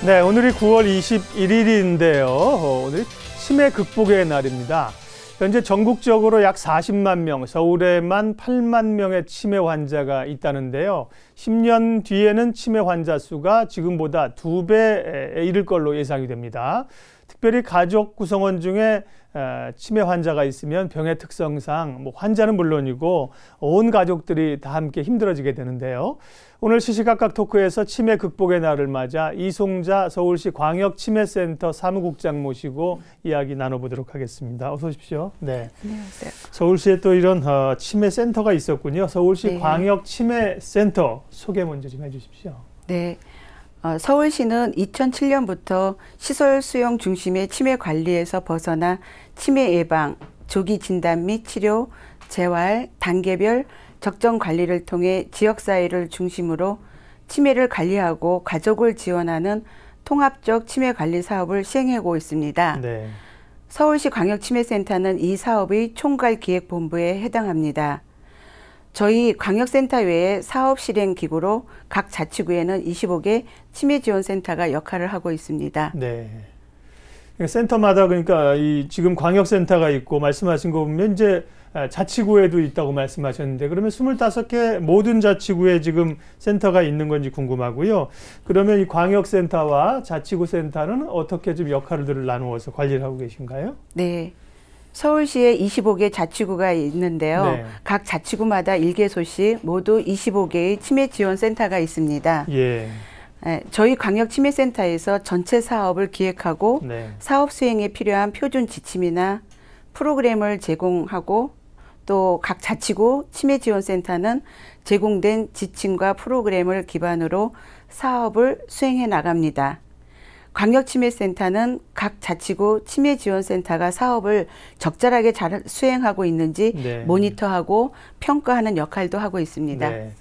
네, 오늘이 9월 21일인데요. 오늘이 치매 극복의 날입니다. 현재 전국적으로 약 40만 명, 서울에만 8만 명의 치매 환자가 있다는데요. 10년 뒤에는 치매 환자 수가 지금보다 2배에 이를 걸로 예상이 됩니다. 특별히 가족 구성원 중에 치매 환자가 있으면 병의 특성상 환자는 물론이고 온 가족들이 다 함께 힘들어지게 되는데요. 오늘 시시각각 토크에서 치매 극복의 날을 맞아 이송자 서울시 광역치매센터 사무국장 모시고 이야기 나눠보도록 하겠습니다. 어서 오십시오. 네. 안녕하세요. 서울시에 또 이런 치매센터가 있었군요. 서울시 네. 광역치매센터 소개 먼저 좀 해주십시오. 네. 서울시는 2007년부터 시설 수용 중심의 치매 관리에서 벗어나 치매 예방, 조기 진단 및 치료, 재활, 단계별 적정 관리를 통해 지역사회를 중심으로 치매를 관리하고 가족을 지원하는 통합적 치매 관리 사업을 시행하고 있습니다. 네. 서울시 광역치매센터는 이 사업의 총괄기획본부에 해당합니다. 저희 광역센터 외에 사업 실행 기구로 각 자치구에는 25개 치매지원센터가 역할을 하고 있습니다. 네. 센터마다 그러니까 지금 광역센터가 있고 말씀하신 거 보면 이제 자치구에도 있다고 말씀하셨는데 그러면 25개 모든 자치구에 지금 센터가 있는 건지 궁금하고요. 그러면 이 광역센터와 자치구 센터는 어떻게 좀 역할들을 나누어서 관리를 하고 계신가요? 네. 서울시에 25개 자치구가 있는데요. 네. 각 자치구마다 1개소씩 모두 25개의 치매지원센터가 있습니다. 예. 저희 광역치매센터에서 전체 사업을 기획하고 네. 사업 수행에 필요한 표준 지침이나 프로그램을 제공하고 또 각 자치구 치매지원센터는 제공된 지침과 프로그램을 기반으로 사업을 수행해 나갑니다. 광역치매센터는 각 자치구 치매지원센터가 사업을 적절하게 잘 수행하고 있는지 네. 모니터하고 평가하는 역할도 하고 있습니다. 네.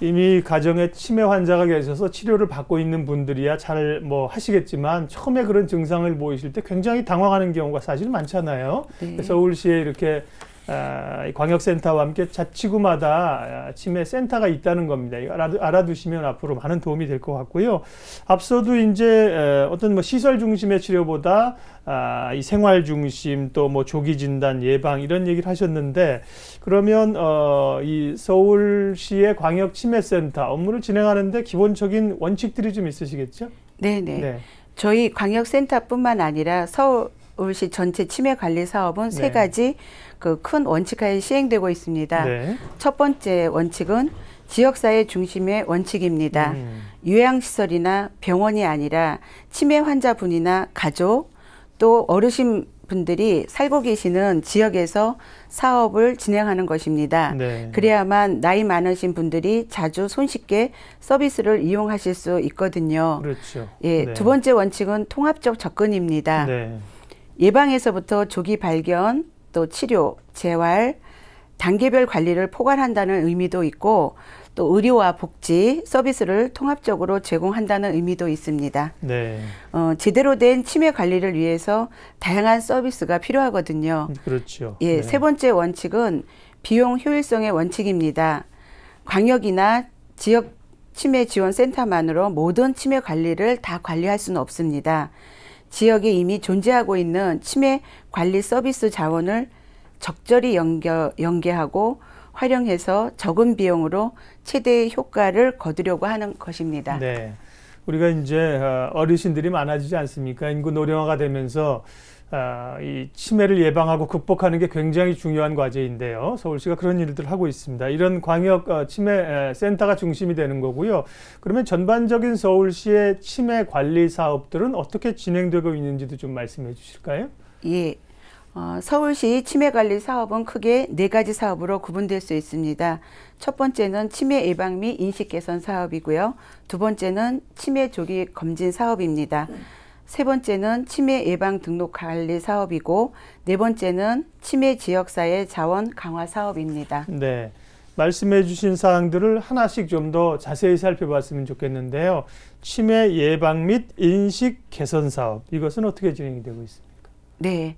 이미 가정에 치매 환자가 계셔서 치료를 받고 있는 분들이야 잘 하시겠지만 처음에 그런 증상을 보이실 때 굉장히 당황하는 경우가 사실 많잖아요. 네. 서울시에 이렇게 광역센터와 함께 자치구마다 치매 센터가 있다는 겁니다. 이거 알아두시면 앞으로 많은 도움이 될 것 같고요. 앞서도 이제 어떤 시설 중심의 치료보다 이 생활 중심 또 조기 진단 예방 이런 얘기를 하셨는데 그러면 이 서울시의 광역치매센터 업무를 진행하는데 기본적인 원칙들이 좀 있으시겠죠? 네네. 네. 저희 광역센터뿐만 아니라 서울시 전체 치매 관리 사업은 네. 3가지 큰 원칙하에 시행되고 있습니다. 네. 첫 번째 원칙은 지역사회 중심의 원칙입니다. 요양시설이나 병원이 아니라 치매 환자분이나 가족 또 어르신분들이 살고 계시는 지역에서 사업을 진행하는 것입니다. 네. 그래야만 나이 많으신 분들이 자주 손쉽게 서비스를 이용하실 수 있거든요. 그렇죠. 예, 네. 두 번째 원칙은 통합적 접근입니다. 네. 예방에서부터 조기 발견, 또 치료, 재활, 단계별 관리를 포괄한다는 의미도 있고 또 의료와 복지, 서비스를 통합적으로 제공한다는 의미도 있습니다. 네. 제대로 된 치매 관리를 위해서 다양한 서비스가 필요하거든요. 그렇죠. 예, 네. 세 번째 원칙은 비용 효율성의 원칙입니다. 광역이나 지역 치매 지원 센터만으로 모든 치매 관리를 다 관리할 수는 없습니다. 지역에 이미 존재하고 있는 치매 관리 서비스 자원을 적절히 연계하고 활용해서 적은 비용으로 최대의 효과를 거두려고 하는 것입니다. 네. 우리가 이제 어르신들이 많아지지 않습니까? 인구 노령화가 되면서 이 치매를 예방하고 극복하는 게 굉장히 중요한 과제인데요. 서울시가 그런 일들을 하고 있습니다. 이런 광역 치매 센터가 중심이 되는 거고요. 그러면 전반적인 서울시의 치매 관리 사업들은 어떻게 진행되고 있는지도 좀 말씀해 주실까요? 예. 서울시 치매관리 사업은 크게 4가지 사업으로 구분될 수 있습니다. 첫 번째는 치매 예방 및 인식 개선 사업이고요. 두 번째는 치매 조기 검진 사업입니다. 세 번째는 치매 예방 등록 관리 사업이고 네 번째는 치매 지역사회 자원 강화 사업입니다. 네. 말씀해 주신 사항들을 하나씩 좀 더 자세히 살펴봤으면 좋겠는데요. 치매 예방 및 인식 개선 사업, 이것은 어떻게 진행이 되고 있습니까? 네.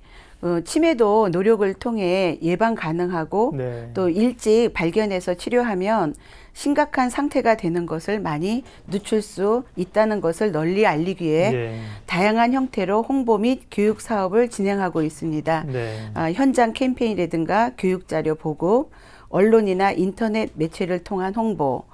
치매도 노력을 통해 예방 가능하고 네. 또 일찍 발견해서 치료하면 심각한 상태가 되는 것을 많이 늦출 수 있다는 것을 널리 알리기 위해 예. 다양한 형태로 홍보 및 교육 사업을 진행하고 있습니다. 네. 현장 캠페인이라든가 교육자료 보급, 언론이나 인터넷 매체를 통한 홍보,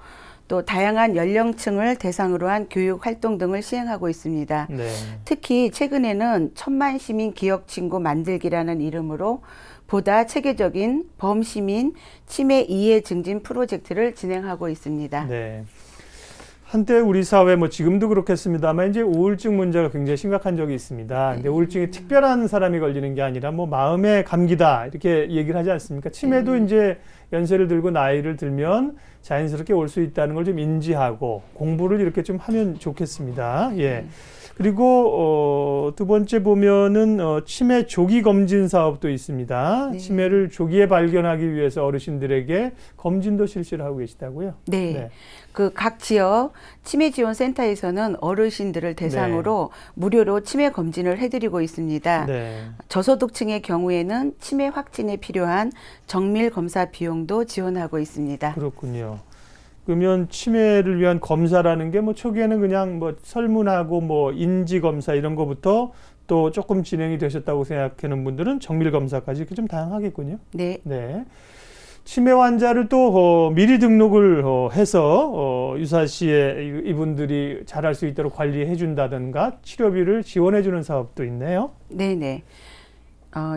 또 다양한 연령층을 대상으로 한 교육 활동 등을 시행하고 있습니다. 네. 특히 최근에는 천만 시민 기억 친구 만들기라는 이름으로 보다 체계적인 범시민 치매 이해 증진 프로젝트를 진행하고 있습니다. 네. 한때 우리 사회 뭐 지금도 그렇겠습니다만 이제 우울증 문제가 굉장히 심각한 적이 있습니다. 근데 우울증이 특별한 사람이 걸리는 게 아니라 뭐 마음의 감기다 이렇게 얘기를 하지 않습니까? 치매도 이제 연세를 들고 나이를 들면 자연스럽게 올 수 있다는 걸 좀 인지하고 공부를 이렇게 좀 하면 좋겠습니다. 예. 그리고 두 번째 보면은 치매 조기 검진 사업도 있습니다. 네. 치매를 조기에 발견하기 위해서 어르신들에게 검진도 실시를 하고 계시다고요? 네. 네. 그 각 지역 치매 지원 센터에서는 어르신들을 대상으로 무료로 치매 검진을 해드리고 있습니다. 네. 저소득층의 경우에는 치매 확진에 필요한 정밀 검사 비용도 지원하고 있습니다. 그렇군요. 그러면 치매를 위한 검사라는 게 뭐 초기에는 그냥 뭐 설문하고 뭐 인지 검사 이런 거부터 또 조금 진행이 되셨다고 생각하는 분들은 정밀 검사까지 이렇게 좀 다양하겠군요. 네. 네. 치매 환자를 또 미리 등록을 해서 유사시에 이분들이 잘할 수 있도록 관리해 준다든가 치료비를 지원해 주는 사업도 있네요. 네네.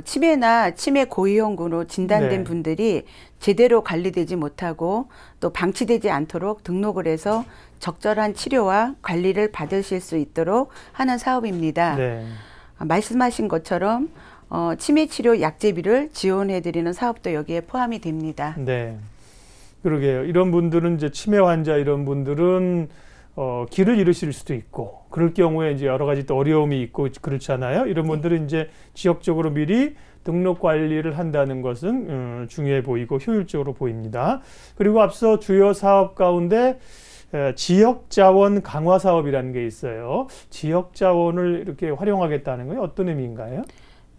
치매나 치매 고위험군으로 진단된 네. 분들이 제대로 관리되지 못하고 또 방치되지 않도록 등록을 해서 적절한 치료와 관리를 받으실 수 있도록 하는 사업입니다. 네. 말씀하신 것처럼 치매 치료 약제비를 지원해드리는 사업도 여기에 포함이 됩니다. 네. 그러게요. 이런 분들은 이제 치매 환자 이런 분들은 길을 잃으실 수도 있고 그럴 경우에 이제 여러 가지 또 어려움이 있고 그렇잖아요. 이런 분들은 이제 지역적으로 미리 등록 관리를 한다는 것은 중요해 보이고 효율적으로 보입니다. 그리고 앞서 주요 사업 가운데 지역 자원 강화 사업이라는 게 있어요. 지역 자원을 이렇게 활용하겠다는 건 어떤 의미인가요?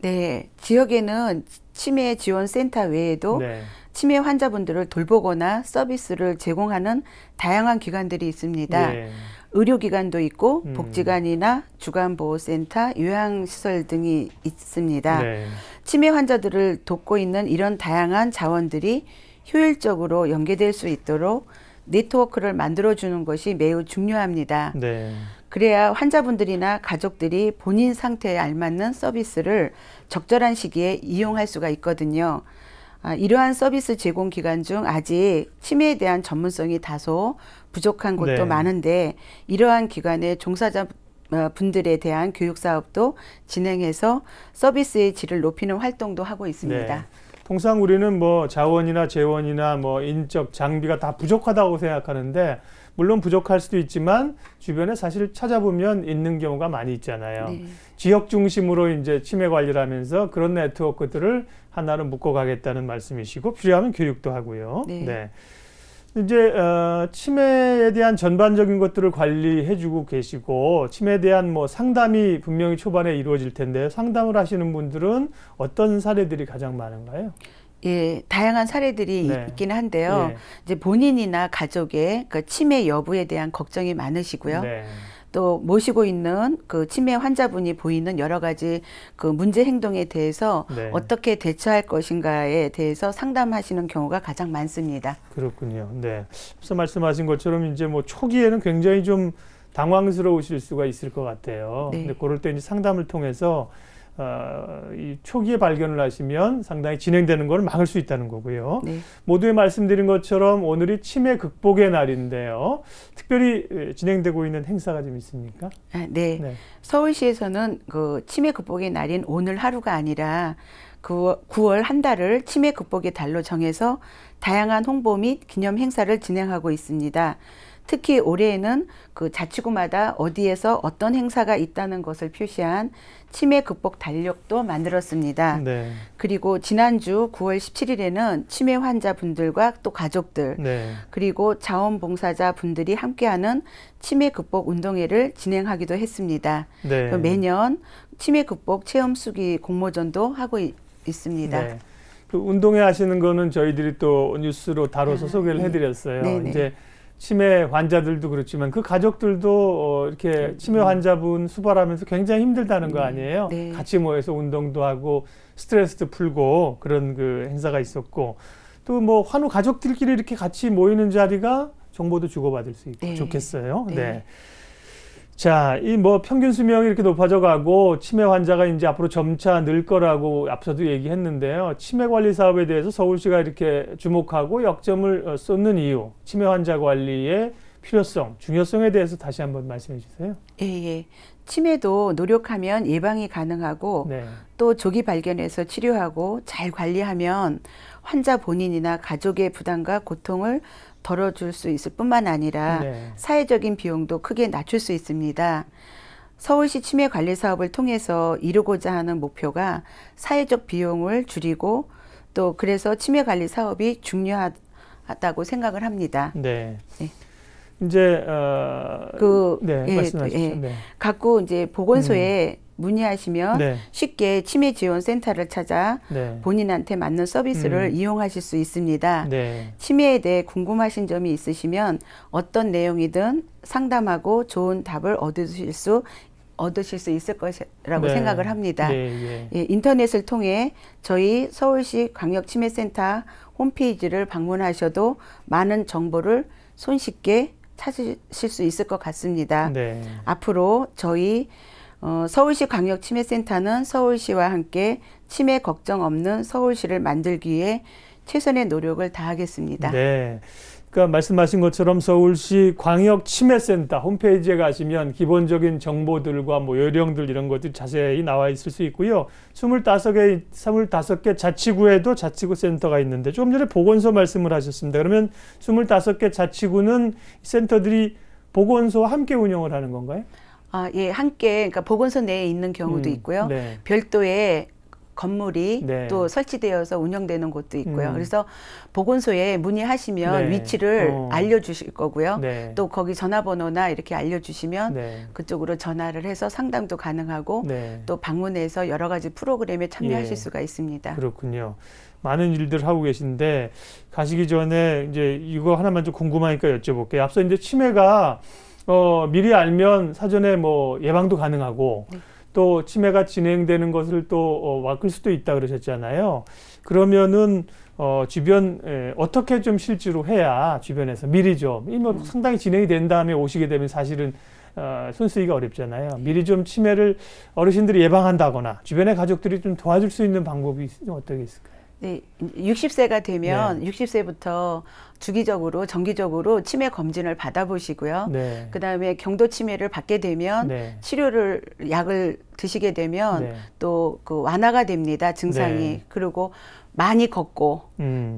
네, 지역에는 치매 지원 센터 외에도 네. 치매 환자분들을 돌보거나 서비스를 제공하는 다양한 기관들이 있습니다. 예. 의료기관도 있고 복지관이나 주간보호센터, 요양시설 등이 있습니다. 네. 치매 환자들을 돕고 있는 이런 다양한 자원들이 효율적으로 연계될 수 있도록 네트워크를 만들어주는 것이 매우 중요합니다. 네. 그래야 환자분들이나 가족들이 본인 상태에 알맞는 서비스를 적절한 시기에 이용할 수가 있거든요. 이러한 서비스 제공 기관 중 아직 치매에 대한 전문성이 다소 부족한 곳도 네. 많은데 이러한 기관의 종사자 분들에 대한 교육 사업도 진행해서 서비스의 질을 높이는 활동도 하고 있습니다. 네. 통상 우리는 뭐 자원이나 재원이나 뭐 인적 장비가 다 부족하다고 생각하는데 물론 부족할 수도 있지만 주변에 사실 찾아보면 있는 경우가 많이 있잖아요. 네. 지역 중심으로 이제 치매 관리를 하면서 그런 네트워크들을 하나로 묶어가겠다는 말씀이시고 필요하면 교육도 하고요. 네. 네. 이제 치매에 대한 전반적인 것들을 관리해주고 계시고 치매에 대한 뭐 상담이 분명히 초반에 이루어질 텐데 상담을 하시는 분들은 어떤 사례들이 가장 많은가요? 예, 다양한 사례들이 네. 있긴 한데요. 예. 이제 본인이나 가족의 그 치매 여부에 대한 걱정이 많으시고요. 네. 또 모시고 있는 그 치매 환자분이 보이는 여러 가지 그 문제 행동에 대해서 네. 어떻게 대처할 것인가에 대해서 상담하시는 경우가 가장 많습니다. 그렇군요. 네. 앞서 말씀하신 것처럼 이제 뭐 초기에는 굉장히 좀 당황스러우실 수가 있을 것 같아요. 네. 근데 그럴 때 이제 상담을 통해서 이 초기에 발견을 하시면 상당히 진행되는 걸 막을 수 있다는 거고요. 네. 모두에 말씀드린 것처럼 오늘이 치매 극복의 날인데요. 특별히 진행되고 있는 행사가 좀 있습니까? 네. 네. 서울시에서는 그 치매 극복의 날인 오늘 하루가 아니라 9월 한 달을 치매 극복의 달로 정해서 다양한 홍보 및 기념 행사를 진행하고 있습니다. 특히 올해에는 그 자치구마다 어디에서 어떤 행사가 있다는 것을 표시한 치매 극복 달력도 만들었습니다. 네. 그리고 지난주 9월 17일에는 치매 환자분들과 또 가족들 네. 그리고 자원봉사자 분들이 함께하는 치매 극복 운동회를 진행하기도 했습니다. 네. 매년 치매 극복 체험 수기 공모전도 하고 있습니다. 네. 그 운동회 하시는 거는 저희들이 또 뉴스로 다뤄서 소개를 해드렸어요. 네네. 이제 치매 환자들도 그렇지만 그 가족들도 이렇게 치매 환자분 수발하면서 굉장히 힘들다는 거 아니에요? 네. 같이 모여서 운동도 하고 스트레스도 풀고 그런 그 행사가 있었고 또 뭐 환우 가족들끼리 이렇게 같이 모이는 자리가 정보도 주고받을 수 있고 네. 좋겠어요. 네. 네. 자, 이 뭐 평균 수명이 이렇게 높아져 가고 치매 환자가 이제 앞으로 점차 늘 거라고 앞서도 얘기했는데요. 치매 관리 사업에 대해서 서울시가 이렇게 주목하고 역점을 쏟는 이유, 치매 환자 관리의 필요성, 중요성에 대해서 다시 한번 말씀해 주세요. 예. 치매도 노력하면 예방이 가능하고 네. 또 조기 발견해서 치료하고 잘 관리하면 환자 본인이나 가족의 부담과 고통을 덜어줄 수 있을 뿐만 아니라 네. 사회적인 비용도 크게 낮출 수 있습니다. 서울시 치매 관리 사업을 통해서 이루고자 하는 목표가 사회적 비용을 줄이고 또 그래서 치매 관리 사업이 중요하다고 생각을 합니다. 네. 네. 이제 말씀하십시오. 네. 각구 이제 보건소에 문의하시면 네. 쉽게 치매 지원 센터를 찾아 네. 본인한테 맞는 서비스를 이용하실 수 있습니다. 네. 치매에 대해 궁금하신 점이 있으시면 어떤 내용이든 상담하고 좋은 답을 얻으실 수 있을 것이라고 네. 생각을 합니다. 예. 예, 인터넷을 통해 저희 서울시 광역치매센터 홈페이지를 방문하셔도 많은 정보를 손쉽게 찾으실 수 있을 것 같습니다. 네. 앞으로 저희 서울시 광역치매센터는 서울시와 함께 치매 걱정 없는 서울시를 만들기 위해 최선의 노력을 다하겠습니다. 네. 그러니까 말씀하신 것처럼 서울시 광역치매센터 홈페이지에 가시면 기본적인 정보들과 뭐 요령들 이런 것들이 자세히 나와 있을 수 있고요. 25개 자치구에도 자치구 센터가 있는데 조금 전에 보건소 말씀을 하셨습니다. 그러면 25개 자치구는 센터들이 보건소와 함께 운영을 하는 건가요? 예, 함께 그러니까 보건소 내에 있는 경우도 있고요. 네. 별도의 건물이 네. 또 설치되어서 운영되는 곳도 있고요. 그래서 보건소에 문의하시면 네. 위치를 알려주실 거고요. 네. 또 거기 전화번호나 이렇게 알려주시면 네. 그쪽으로 전화를 해서 상담도 가능하고 네. 또 방문해서 여러 가지 프로그램에 참여하실 예. 수가 있습니다. 그렇군요. 많은 일들 하고 계신데 가시기 전에 이제 이거 하나만 좀 궁금하니까 여쭤볼게요. 앞서 이제 치매가 미리 알면 사전에 뭐 예방도 가능하고 네. 또 치매가 진행되는 것을 또 막을 수도 있다 그러셨잖아요. 그러면은 주변 어떻게 좀 실제로 해야 주변에서 미리 좀 이 뭐 상당히 진행이 된 다음에 오시게 되면 사실은 손쓰기가 어렵잖아요. 미리 좀 치매를 어르신들이 예방한다거나 주변의 가족들이 좀 도와줄 수 있는 방법이 어떻게 있을까요? 네, 60세가 되면 60세부터 주기적으로 정기적으로 치매 검진을 받아보시고요. 네. 그다음에 경도 치매를 받게 되면 네. 치료를 약을 드시게 되면 네. 또 그 완화가 됩니다. 증상이. 네. 그리고 많이 걷고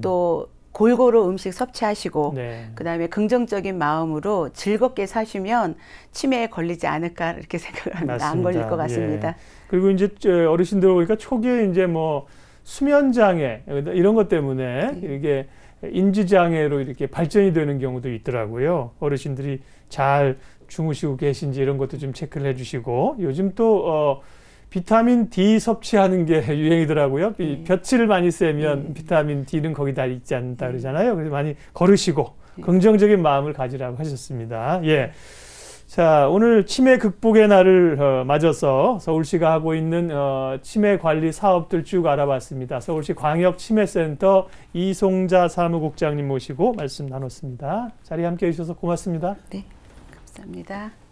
또 골고루 음식 섭취하시고 네. 그다음에 긍정적인 마음으로 즐겁게 사시면 치매에 걸리지 않을까 이렇게 생각을 합니다. 안 걸릴 것 같습니다. 예. 그리고 이제 어르신들 보니까 초기에 이제 뭐 수면 장애 이런 것 때문에 이게 인지 장애로 이렇게 발전이 되는 경우도 있더라고요. 어르신들이 잘 주무시고 계신지 이런 것도 좀 체크를 해주시고 요즘 또 비타민 D 섭취하는 게 유행이더라고요. 볕을 많이 쐬면 비타민 D는 거기다 있지 않다 그러잖아요. 그래서 많이 걸으시고 긍정적인 마음을 가지라고 하셨습니다. 예. 자, 오늘 치매 극복의 날을 맞아서 서울시가 하고 있는 치매 관리 사업들 쭉 알아봤습니다. 서울시 광역치매센터 이송자 사무국장님 모시고 말씀 나눴습니다. 자리에 함께해 주셔서 고맙습니다. 네, 감사합니다.